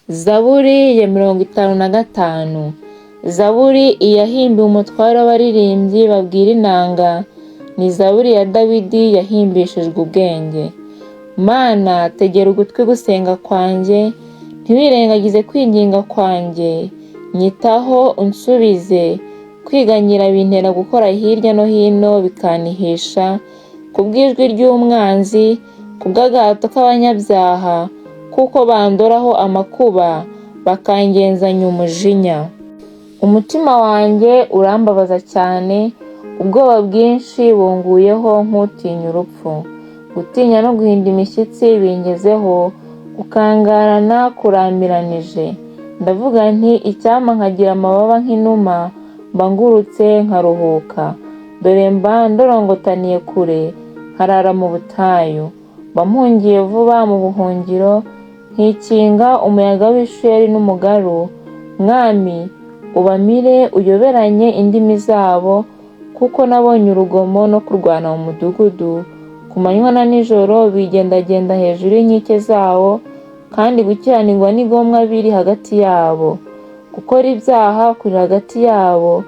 Zaburi ya 55. Zaburi iyahimbiwe umutware w'abaririmbyi babwira inanga. Ni zaburi ya Dawidi yahimbishijwe ubwenge. Mana, tegera ugutwi gusenga kwanjye, ntiwirengagize kwinginga kwanjye. Nyitaho unsubize, kwiganyira bintera gukora hirya no hino bikantihisha, kubw'ijwi ry'umwanzi, kubw'agahato k'abanyabyaha, kuko bandoraho amakuba, bakangenzanya umujinya. Umutima wanjye urambabaza cyane, ubwoba bwinshi bunguyeho nk'utinya urupfu. Gutinya no guhinda imishyitsi bingezeho, gukangarana kurambiranije. Ndavuga nti icyampa nkagira amababa nk'inuma, mba ngurutse nkaruhuka. Dore mba ndorongotaniye kure, nkarara mu butayu. Mba mpungiye vuba mu buhungiro, nkikinga umuyaga w'ishuri n'umugaru. Mwami, ubamire uyoberanye indimi zabo, kuko nabonye urugomo no kurwana mu mudugudu. Ku manywa na nijoro bigendagenda hejuru y'inkike zawo, kandi gukiranirwa n'igomwa biri hagati yabo. Gukora ibyaha kuri hagati yabo,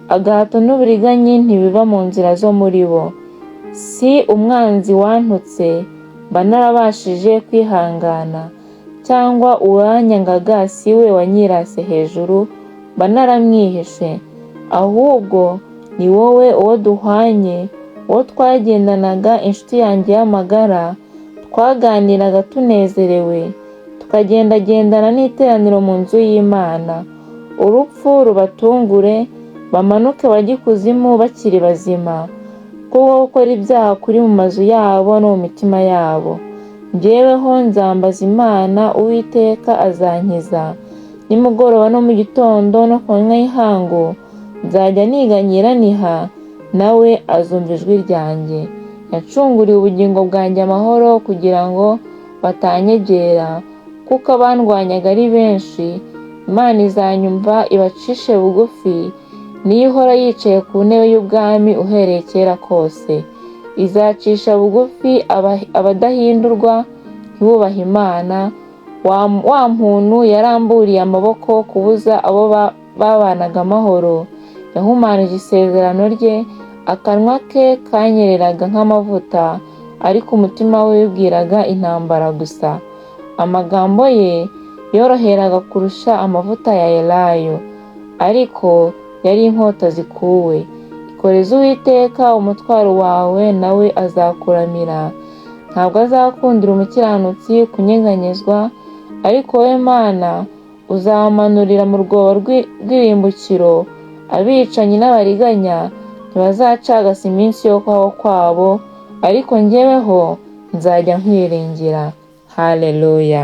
agahato n'uburiganya ntibiva mu nzira zo muri bo. Si umwanzi wantutse, mba narabashije kwihangana, cyangwa uwanyangaga si we wanyirase hejuru, mba naramwihishe. Ahubwo ni wowe uwo duhwanye, uwo twagendanaga, inshuti yanjye y'amagara, twaganiraga tunezerewe, tukagendagendana n'iteraniro mu nzu y'Imana. Urupfu rubatungure, bamanuke bajye ikuzimu bakiri bazima, kuko gukora ibyaha kuri mu mazu yabo no mu mitima yabo. Njyeweho nzambaza Imana, Uwiteka azankiza. Nimugoroba no mu gitondo no ku manywa y'ihangu, nzajya niganyira niha, nawe azumva ijwi ryanjye. Yacunguriye ubugingo bwanjye amahoro kugira ngo batanyegera, kuko abandwanyaga ari benshi. Imana izanyumva ibacishe bugufi, niyo ihora yicaye ku ntebe y'ubwami uhereye kera kose. Izacisha bugufi abadahindurwa ntibubahe Imana. Wa muntu yaramburiye amaboko kubuza abo babanaga amahoro. Yahumanije isezerano rye, akanwa ke kanyereraga nk'amavuta, ariko umutima we wibwiraga intambara gusa. Amagambo ye yoroheraga kurusha amavuta ya elayo, ariko yari inkota zikuwe. Ikoreze Uwiteka umutwaro wawe, nawe azakuramira. Ntabwo azakundira umukiranutsi kunyeganyezwa, ariko wowe Mana uzamanurira mu rwobo rw'irimbukiro. Abicanyi n'abariganya ntibazacagasa iminsi yo kubaho kwabo, ariko njyeweho nzajya nkwiringira. Haleluya.